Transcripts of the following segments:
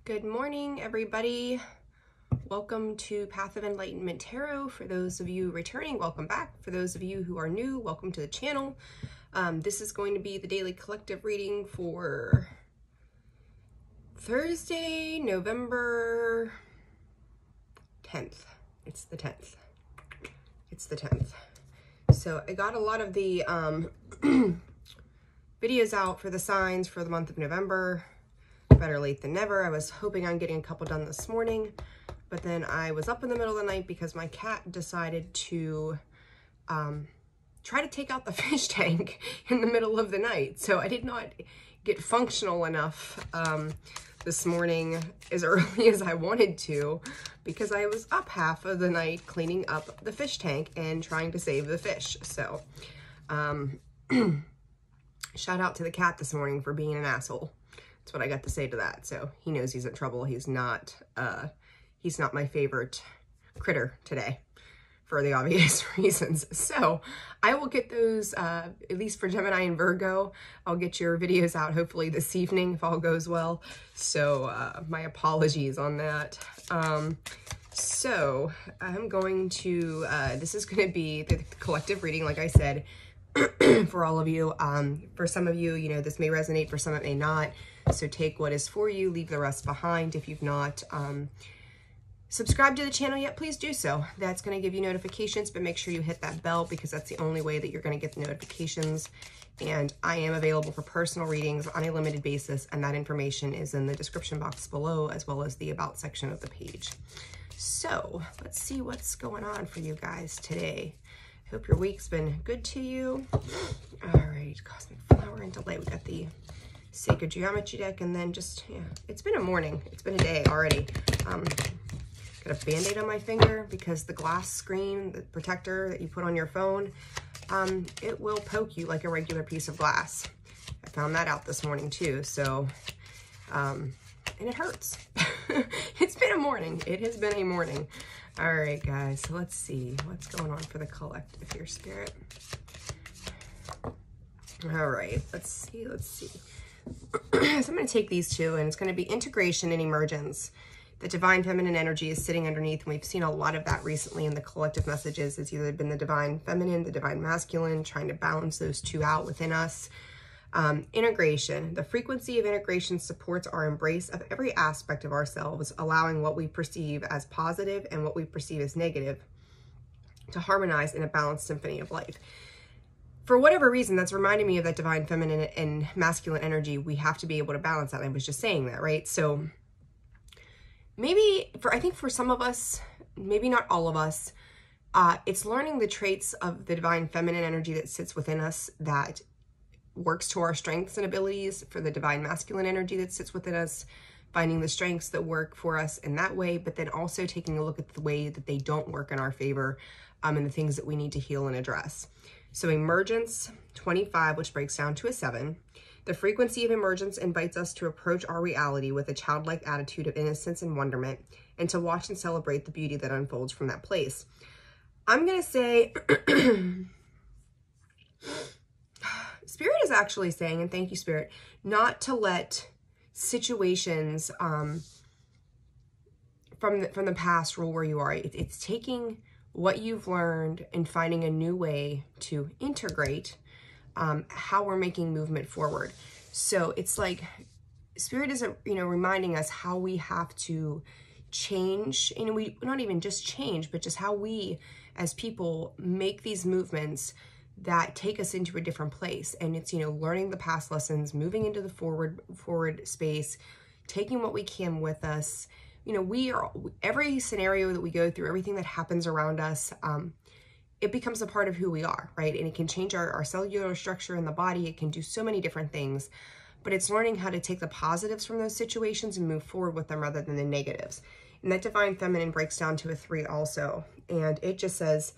Good morning, everybody. Welcome to Path of Enlightenment Tarot. For those of you returning, welcome back. For those of you who are new, welcome to the channel. This is going to be the daily collective reading for Thursday, November 10th. It's the 10th. It's the 10th. So I got a lot of the videos out for the signs for the month of November. Better late than never. I was hoping on getting a couple done this morning, but then I was up in the middle of the night because my cat decided to try to take out the fish tank in the middle of the night. So I did not get functional enough this morning as early as I wanted to, because I was up half of the night cleaning up the fish tank and trying to save the fish. So shout out to the cat this morning for being an asshole. That's what I got to say to that. So he knows he's in trouble. He's not my favorite critter today for the obvious reasons. So I will get those, at least for Gemini and Virgo, I'll get your videos out hopefully this evening if all goes well. So my apologies on that. So I'm going to, this is going to be the collective reading, like I said, for all of you. For some of you, you know, this may resonate, for some it may not. So take what is for you, leave the rest behind. If you've not subscribed to the channel yet, please do so. That's going to give you notifications, but make sure you hit that bell because that's the only way that you're going to get the notifications. And I am available for personal readings on a limited basis, and that information is in the description box below, as well as the about section of the page. So let's see what's going on for you guys today. Hope your week's been good to you. All right, Cosmic Flower and Delay. We got the Sacred Geometry deck, and then just, yeah, it's been a morning. It's been a day already. Got a Band-Aid on my finger because the glass screen, the protector that you put on your phone, it will poke you like a regular piece of glass. I found that out this morning too, so, and it hurts. It's been a morning. It has been a morning. All right, guys, so let's see what's going on for the collective here, Spirit. All right, let's see. So I'm going to take these two, and it's going to be integration and emergence. The divine feminine energy is sitting underneath, and we've seen a lot of that recently in the collective messages. It's either been the divine feminine, the divine masculine, trying to balance those two out within us. Integration. The frequency of integration supports our embrace of every aspect of ourselves, allowing what we perceive as positive and what we perceive as negative to harmonize in a balanced symphony of life. For whatever reason, that's reminding me of that divine feminine and masculine energy. We have to be able to balance that. I was just saying that, right? So maybe I think for some of us, maybe not all of us, it's learning the traits of the divine feminine energy that sits within us that works to our strengths and abilities, for the divine masculine energy that sits within us, finding the strengths that work for us in that way, but then also taking a look at the way that they don't work in our favor, and the things that we need to heal and address. So emergence 25, which breaks down to a 7. The frequency of emergence invites us to approach our reality with a childlike attitude of innocence and wonderment, and to watch and celebrate the beauty that unfolds from that place. I'm going to say, Spirit is actually saying, and thank you, Spirit, not to let situations from the past rule where you are. It's taking what you've learned and finding a new way to integrate how we're making movement forward. So it's like Spirit is, reminding us how we have to change, and we not even just change, but just how we as people make these movements that take us into a different place. And it's, learning the past lessons, moving into the forward space, taking what we can with us. Every scenario that we go through, everything that happens around us, it becomes a part of who we are, right? And it can change our cellular structure in the body. It can do so many different things, but it's learning how to take the positives from those situations and move forward with them rather than the negatives. And that divine feminine breaks down to a 3 also. And it just says,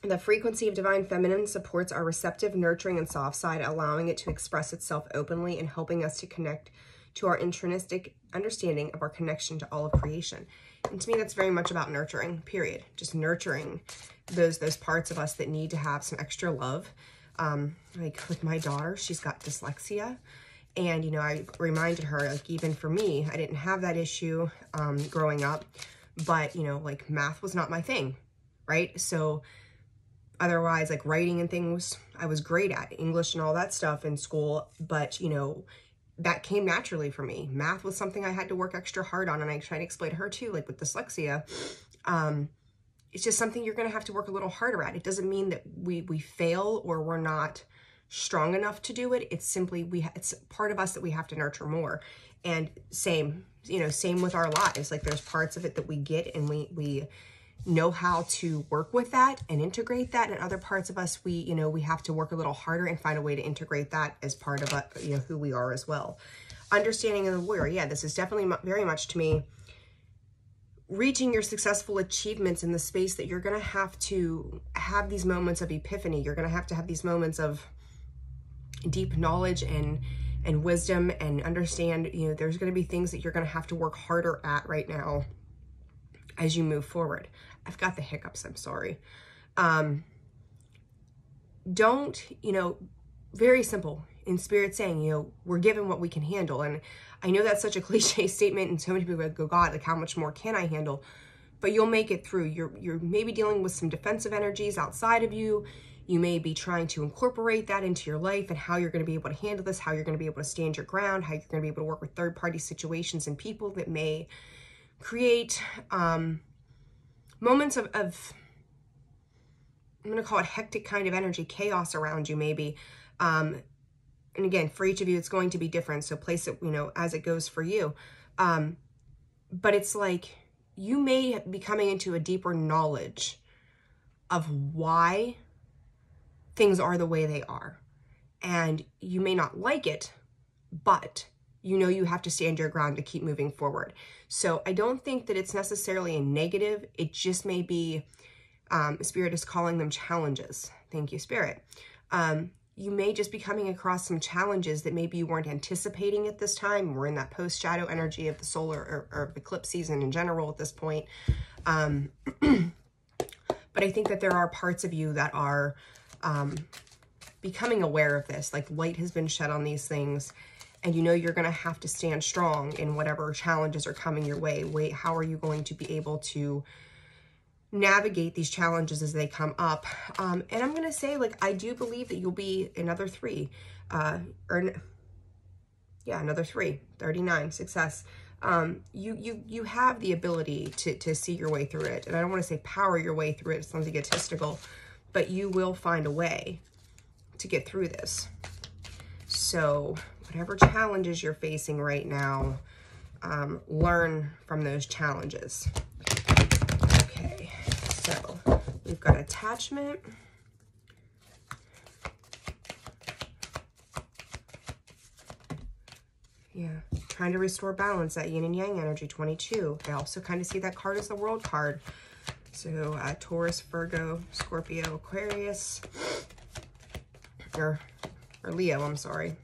the frequency of divine feminine supports our receptive, nurturing, and soft side, allowing it to express itself openly and helping us to connect to our intrinsic understanding of our connection to all of creation. And to me, that's very much about nurturing, period. Just nurturing those parts of us that need to have some extra love. Like with my daughter, she's got dyslexia, And, you know, I reminded her, like, even for me, I didn't have that issue growing up, but, you know, like, math was not my thing, right? So otherwise, like, writing and things, I was great at English and all that stuff in school, but, you know, that came naturally for me. Math was something I had to work extra hard on, and I try to explain to her too, like with dyslexia, it's just something you're going to have to work a little harder at. It doesn't mean that we fail or we're not strong enough to do it. It's simply, it's part of us that we have to nurture more. And same, you know, same with our lives. Like, there's parts of it that we get and we know how to work with that and integrate that. And other parts of us, we have to work a little harder and find a way to integrate that as part of, you know, who we are as well. Understanding of the warrior. Yeah, this is definitely very much to me reaching your successful achievements in the space that you're going to have these moments of epiphany. You're going to have these moments of deep knowledge and wisdom, and understand, you know, there's going to be things that you're going to have to work harder at right now as you move forward. I've got the hiccups, I'm sorry. Don't, you know, very simple, in Spirit saying, you know, we're given what we can handle. And I know that's such a cliche statement, and so many people go, God, like, how much more can I handle? But you'll make it through. You're maybe dealing with some defensive energies outside of you. You may be trying to incorporate that into your life and how you're going to be able to handle this, how you're going to be able to stand your ground, how you're going to be able to work with third-party situations and people that may create moments of I'm going to call it hectic kind of energy, chaos around you maybe. And again, for each of you, it's going to be different. So place it, you know, as it goes for you. But it's like you may be coming into a deeper knowledge of why things are the way they are. And you may not like it, but you know you have to stand your ground to keep moving forward. So I don't think that it's necessarily a negative. It just may be, Spirit is calling them challenges. Thank you, Spirit. You may just be coming across some challenges that maybe you weren't anticipating at this time. We're in that post-shadow energy of the solar or eclipse season in general at this point. But I think that there are parts of you that are becoming aware of this. Like, light has been shed on these things, and you know you're going to have to stand strong in whatever challenges are coming your way. How are you going to be able to navigate these challenges as they come up? And I'm going to say, like, I do believe that you'll be another 3, another 3, 39, success. You have the ability to see your way through it. And I don't want to say power your way through it. It sounds egotistical, but you will find a way to get through this. So whatever challenges you're facing right now, learn from those challenges. Okay, so we've got attachment. Yeah, trying to restore balance, that yin and yang energy, 22. I also kind of see that card as the world card. So Taurus, Virgo, Scorpio, Aquarius, or Leo, I'm sorry.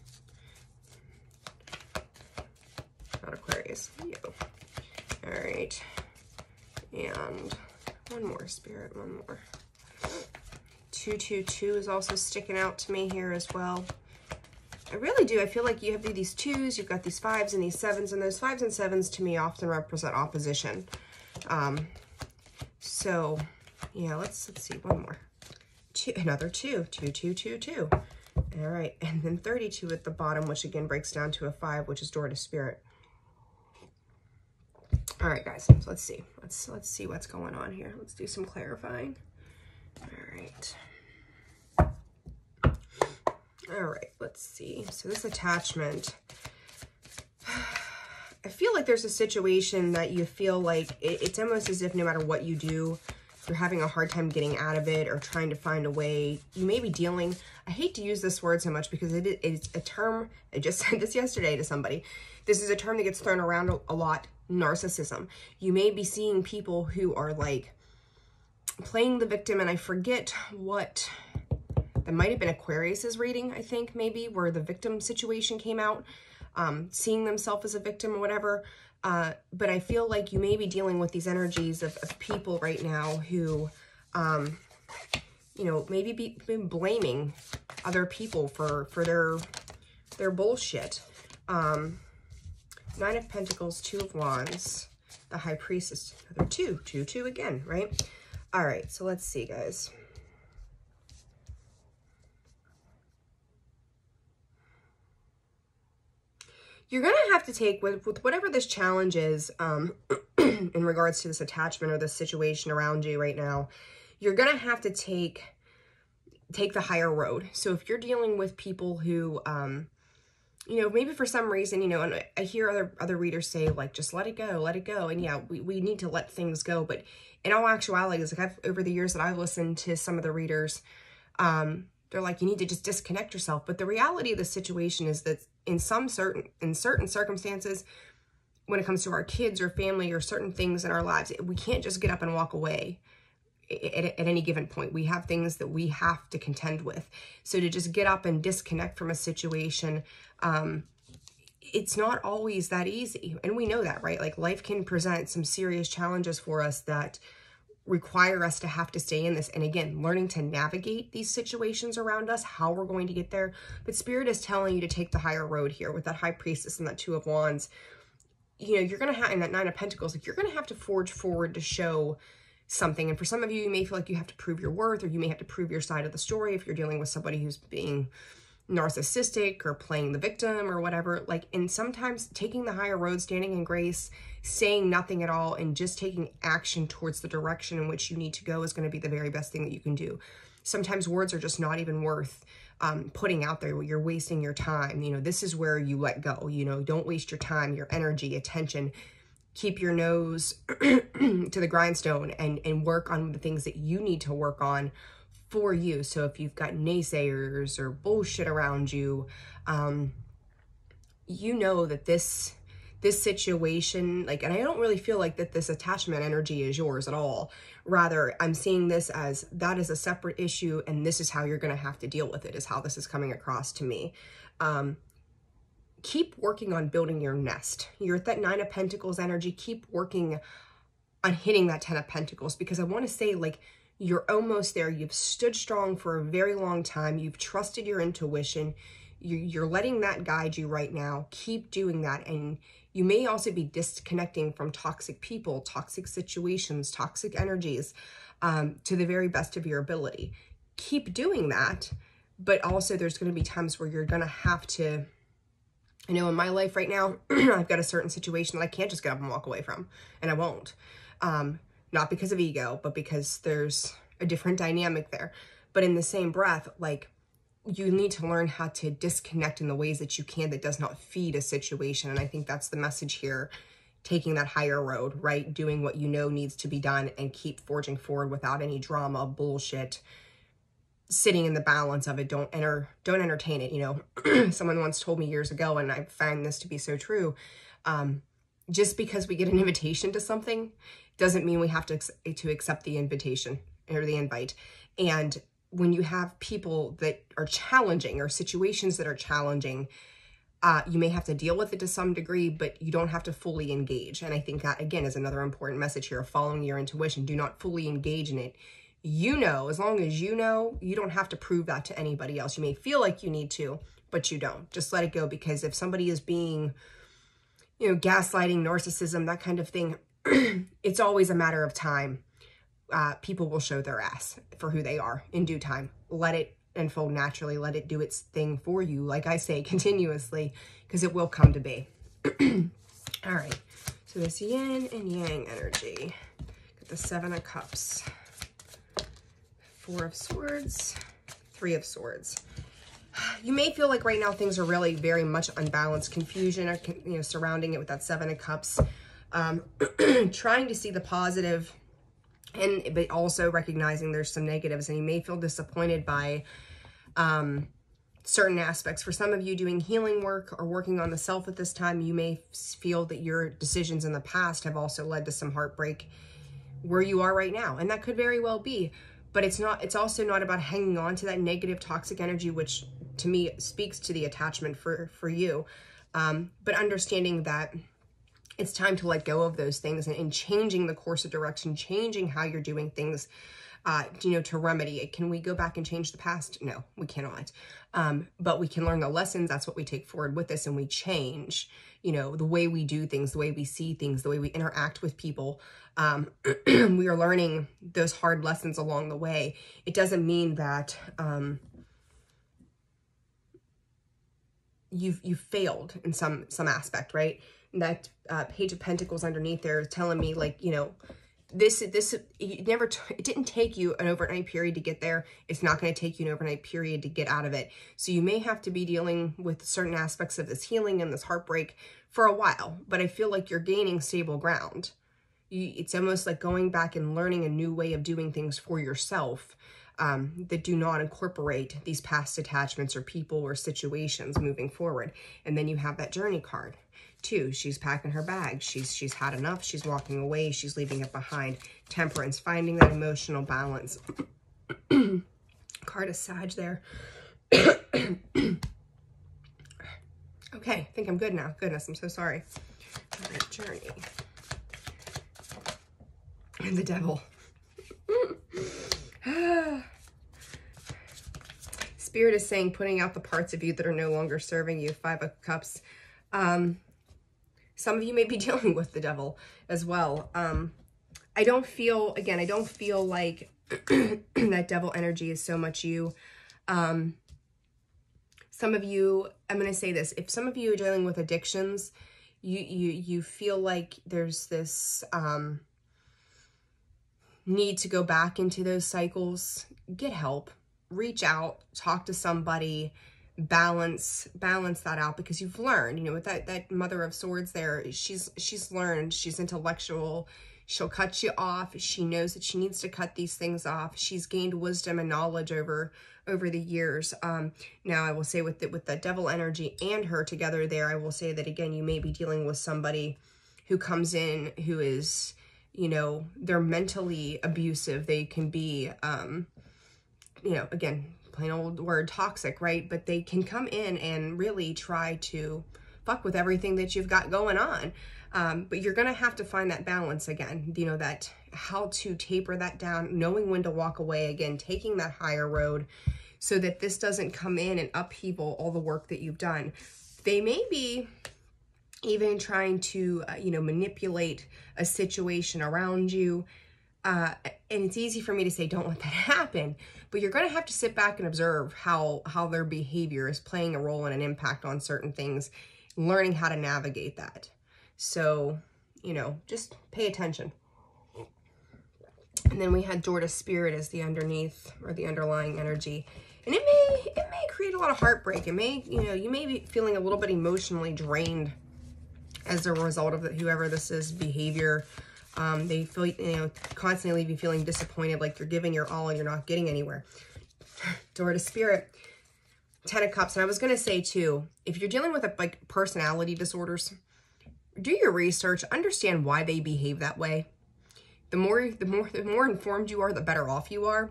Not Aquarius, Leo. All right. And one more, Spirit, one more. 222 is also sticking out to me here as well. I really do. I feel like you have these 2s, you've got these 5s and these 7s, and those 5s and 7s to me often represent opposition. So yeah, let's see, one more. Another 2, 2, 2, 2, 2. All right, and then 32 at the bottom, which again breaks down to a 5, which is door to Spirit. All right, guys, so let's see. Let's see what's going on here. Let's do some clarifying. All right. All right, let's see. So this attachment, I feel like there's a situation that you feel like it's almost as if no matter what you do, you're having a hard time getting out of it or trying to find a way. You may be dealing, I hate to use this word so much because it's a term, I just said this yesterday to somebody. This is a term that gets thrown around a lot, narcissism. You may be seeing people who are like playing the victim, and I forget what, that might have been Aquarius's reading, I think, maybe, where the victim situation came out, seeing themselves as a victim or whatever. But I feel like you may be dealing with these energies of people right now who, you know, maybe be blaming other people for their bullshit. Nine of Pentacles, Two of Wands, the High Priestess, another two again, right? All right, so let's see, guys. You're going to have to take, with whatever this challenge is, in regards to this attachment or this situation around you right now, you're going to have to take the higher road. So if you're dealing with people who, you know, maybe for some reason, you know, and I hear other readers say, like, just let it go, let it go. And yeah, we need to let things go. But in all actuality, it's like over the years that I've listened to some of the readers, they're like, you need to just disconnect yourself. But the reality of the situation is that in certain circumstances, when it comes to our kids or family or certain things in our lives, we can't just get up and walk away at any given point. We have things that we have to contend with. So to just get up and disconnect from a situation, it's not always that easy. And we know that, right? Like, life can present some serious challenges for us that require us to have to stay in this. And again, learning to navigate these situations around us, how we're going to get there. But Spirit is telling you to take the higher road here with that High Priestess and that Two of Wands. You know, you're going to have, in that Nine of Pentacles, like, you're going to have to forge forward to show something. And for some of you, you may feel like you have to prove your worth, or you may have to prove your side of the story if you're dealing with somebody who's being narcissistic or playing the victim or whatever. Like, and sometimes taking the higher road, standing in grace, saying nothing at all, and just taking action towards the direction in which you need to go is going to be the very best thing that you can do. Sometimes words are just not even worth putting out there. You're wasting your time. You know, this is where you let go. You know, don't waste your time, your energy, attention. Keep your nose to the grindstone and work on the things that you need to work on for you. So if you've got naysayers or bullshit around you, you know that this situation, like, and I don't really feel like that this attachment energy is yours at all. Rather, I'm seeing this as that is a separate issue, and this is how you're going to have to deal with it, is how this is coming across to me. Keep working on building your nest. You're at that Nine of Pentacles energy. Keep working on hitting that 10 of Pentacles, because I want to say, like, you're almost there. You've stood strong for a very long time. You've trusted your intuition. You're letting that guide you right now. Keep doing that. And you may also be disconnecting from toxic people, toxic situations, toxic energies, to the very best of your ability. Keep doing that. But also there's going to be times where you're going to have to, I know in my life right now, I've got a certain situation that I can't just get up and walk away from, and I won't. Not because of ego, but because there's a different dynamic there. But in the same breath, like, you need to learn how to disconnect in the ways that you can that does not feed a situation. And I think that's the message here, taking that higher road, right? Doing what you know needs to be done and keep forging forward without any drama, bullshit, sitting in the balance of it. Don't entertain it. You know, someone once told me years ago, and I find this to be so true, just because we get an invitation to something doesn't mean we have to accept the invitation or the invite. And when you have people that are challenging or situations that are challenging, you may have to deal with it to some degree, but you don't have to fully engage. And I think that, again, is another important message here of following your intuition. Do not fully engage in it. You know, as long as you know, you don't have to prove that to anybody else. You may feel like you need to, but you don't. Just let it go, because if somebody is being, you know, gaslighting, narcissism, that kind of thing, it's always a matter of time. People will show their ass for who they are in due time. Let it unfold naturally. Let it do its thing for you, like I say, continuously, because it will come to be. All right. So this yin and yang energy. Got the Seven of Cups. Four of Swords. Three of Swords. You may feel like right now things are really very much unbalanced, confusion, or, you know, surrounding it with that Seven of Cups. Trying to see the positive, but also recognizing there's some negatives, and you may feel disappointed by certain aspects. For some of you doing healing work or working on the self at this time, you may feel that your decisions in the past have also led to some heartbreak where you are right now, and that could very well be. But it's also not about hanging on to that negative, toxic energy, which to me speaks to the attachment for you. But understanding that it's time to let go of those things and changing the course of direction, changing how you're doing things. you know, to remedy it. Can we go back and change the past? No, we cannot. But we can learn the lessons. That's what we take forward with this, and we change, you know, the way we do things, the way we see things, the way we interact with people. We are learning those hard lessons along the way. It doesn't mean that you've failed in some aspect, right? And that Page of Pentacles underneath there is telling me, like, you know, it didn't take you an overnight period to get there. It's not going to take you an overnight period to get out of it. So you may have to be dealing with certain aspects of this healing and this heartbreak for a while, but I feel like you're gaining stable ground. It's almost like going back and learning a new way of doing things for yourself, that do not incorporate these past attachments or people or situations moving forward. And then you have that Journey card. 2, she's packing her bag. She's had enough. She's walking away. She's leaving it behind. Temperance, finding that emotional balance. Card of Sag there. Okay, I think I'm good now. Goodness, I'm so sorry. All right, Journey. And the Devil. Spirit is saying, putting out the parts of you that are no longer serving you. 5 of Cups. Some of you may be dealing with the Devil as well. I don't feel like that Devil energy is so much you. Some of you, I'm going to say this, if some of you are dealing with addictions, you feel like there's this need to go back into those cycles. Get help, reach out, talk to somebody, balance that out, because you've learned, you know, with that Mother of Swords there, she's learned, she's intellectual, she'll cut you off, she knows that she needs to cut these things off, she's gained wisdom and knowledge over the years. Now I will say with the Devil energy and her together there, I will say that again, you may be dealing with somebody who comes in who is, you know, they're mentally abusive. They can be, you know, again, plain old word, toxic, right? But they can come in and really try to fuck with everything that you've got going on. But you're going to have to find that balance again, you know, that how to taper that down, knowing when to walk away again, taking that higher road so that this doesn't come in and upheaval all the work that you've done. They may be even trying to, you know, manipulate a situation around you. And it's easy for me to say, don't let that happen, but you're going to have to sit back and observe how their behavior is playing a role and an impact on certain things, learning how to navigate that. So, you know, just pay attention. And then we had Door to Spirit as the underneath or the underlying energy. And it may create a lot of heartbreak. It may, you know, you may be feeling a little bit emotionally drained as a result of whoever this is behavior. They feel, you know, constantly leave you feeling disappointed, like you're giving your all and you're not getting anywhere. Door to Spirit, 10 of Cups. And I was going to say too, if you're dealing with like personality disorders, do your research, understand why they behave that way. The more informed you are, the better off you are.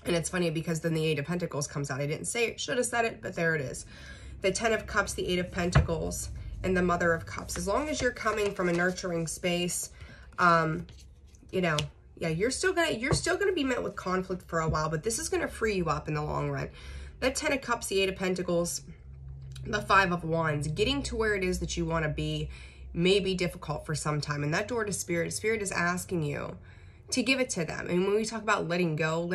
And it's funny because then the 8 of Pentacles comes out. I didn't say it, should have said it, but there it is. The 10 of Cups, the 8 of Pentacles, and the Mother of Cups. As long as you're coming from a nurturing space, you know, yeah, you're still gonna be met with conflict for a while, but this is gonna free you up in the long run. That 10 of Cups, the 8 of Pentacles, the 5 of Wands, getting to where it is that you want to be may be difficult for some time. And that Door to Spirit, Spirit is asking you to give it to them. And when we talk about letting go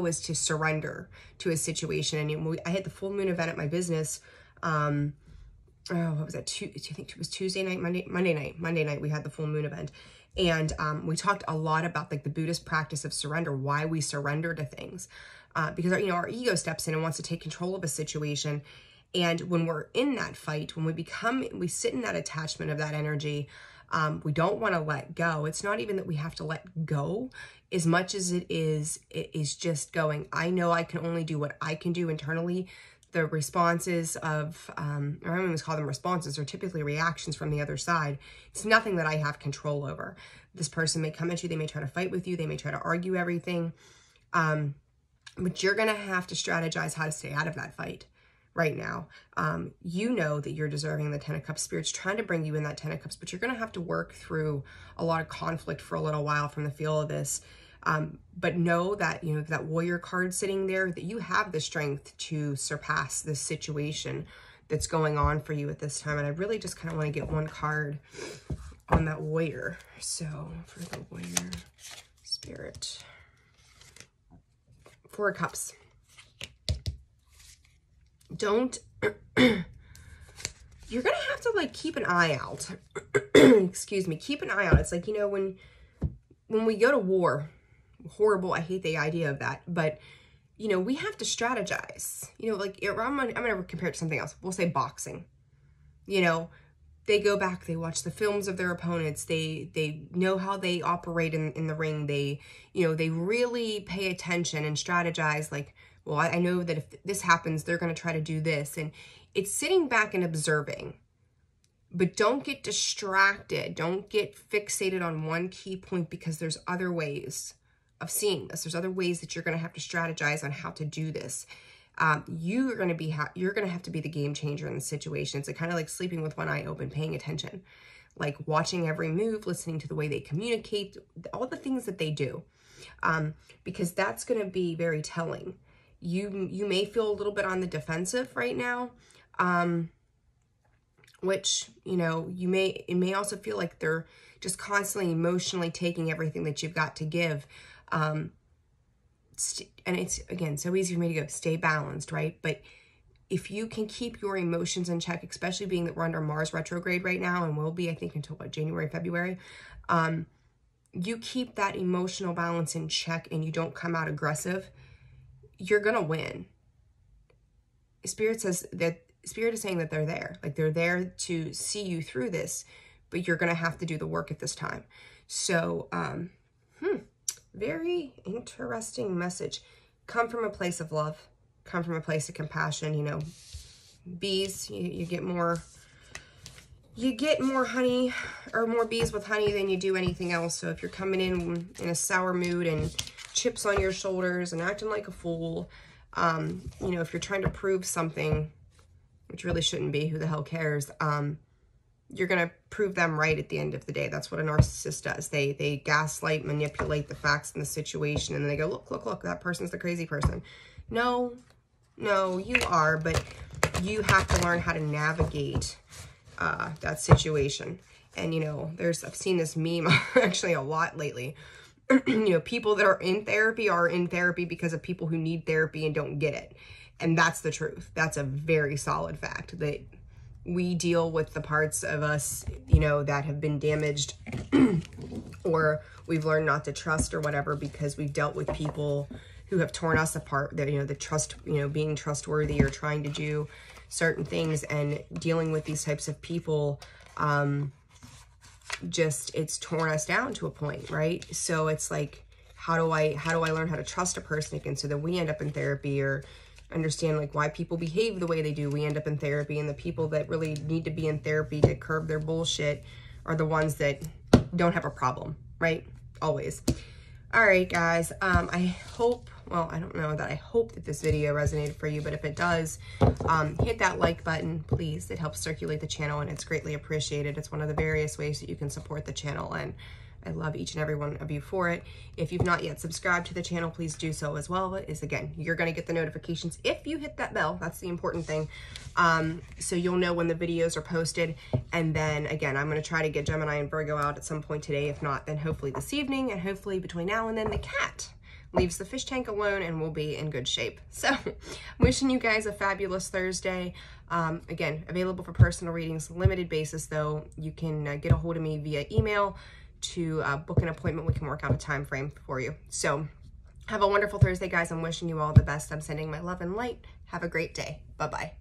is to surrender to a situation. And I had the full moon event at my business. What was that? I think it was Tuesday night, Monday night. We had the full moon event. And we talked a lot about like the Buddhist practice of surrender, why we surrender to things. Because you know, our ego steps in and wants to take control of a situation. And when we're in that fight, when we sit in that attachment of that energy, we don't want to let go. It's not even that we have to let go as much as it is just going, I know I can only do what I can do internally. The responses of, or I don't even call them responses, are typically reactions from the other side. It's nothing that I have control over. This person may come at you, they may try to fight with you, they may try to argue everything. But you're going to have to strategize how to stay out of that fight right now. You know that you're deserving the 10 of Cups. Spirit's trying to bring you in that 10 of Cups, but you're going to have to work through a lot of conflict for a little while from the feel of this. But know that, you know, that warrior card sitting there, that you have the strength to surpass this situation that's going on for you at this time. And I really just kind of want to get one card on that warrior. So for the warrior spirit, 4 of Cups. Don't, you're going to have to like keep an eye out. Excuse me. Keep an eye out. It's like, you know, when we go to war, horrible. I hate the idea of that, but you know, we have to strategize, you know, like I'm going to compare it to something else. We'll say boxing, you know, they go back, they watch the films of their opponents. They know how they operate in the ring. They, you know, they really pay attention and strategize. Like, well, I know that if this happens, they're going to try to do this. And it's sitting back and observing, but don't get distracted. Don't get fixated on one key point, because there's other ways of seeing this. There's other ways that you're going to have to strategize on how to do this. You're going to have to be the game changer in the situation. It's kind of like sleeping with one eye open, paying attention, like watching every move, listening to the way they communicate, all the things that they do, because that's going to be very telling. You may feel a little bit on the defensive right now, which, you know, it may also feel like they're just constantly emotionally taking everything that you've got to give. And it's, again, so easy for me to go, stay balanced, right? But if you can keep your emotions in check, especially being that we're under Mars retrograde right now, and will be, I think, until what, January, February, you keep that emotional balance in check and you don't come out aggressive, you're going to win. Spirit is saying that they're there. Like, they're there to see you through this, but you're going to have to do the work at this time. So, very interesting message. Come from a place of love. Come from a place of compassion. You know, bees, you get more honey, or more bees with honey than you do anything else. So if you're coming in a sour mood and chips on your shoulders and acting like a fool, you know, if you're trying to prove something, which really shouldn't be, who the hell cares, you're going to prove them right at the end of the day. That's what a narcissist does. They gaslight, manipulate the facts in the situation, and then they go, look, that person's the crazy person. No, you are, but you have to learn how to navigate that situation. And, you know, I've seen this meme actually a lot lately. You know, people that are in therapy because of people who need therapy and don't get it. And that's the truth. That's a very solid fact, that we deal with the parts of us, you know, that have been damaged or we've learned not to trust or whatever, because we've dealt with people who have torn us apart. That, you know, the trust, you know, being trustworthy or trying to do certain things, and dealing with these types of people, it's torn us down to a point, right? So it's like, how do I learn how to trust a person again, so that we end up in therapy, or understand like why people behave the way they do. We end up in therapy, and the people that really need to be in therapy to curb their bullshit are the ones that don't have a problem, right? Always. All right, guys. I hope that this video resonated for you, but if it does, hit that like button, please. It helps circulate the channel, and it's greatly appreciated. It's one of the various ways that you can support the channel, and I love each and every one of you for it. If you've not yet subscribed to the channel, please do so as well. Again, you're going to get the notifications if you hit that bell. That's the important thing. So you'll know when the videos are posted. And then again, I'm going to try to get Gemini and Virgo out at some point today. If not, then hopefully this evening, and hopefully between now and then the cat leaves the fish tank alone and we'll be in good shape. So wishing you guys a fabulous Thursday. Again, available for personal readings, limited basis though. You can get a hold of me via email to book an appointment. We can work out a time frame for you. So have a wonderful Thursday, guys. I'm wishing you all the best. I'm sending my love and light. Have a great day. Bye-bye.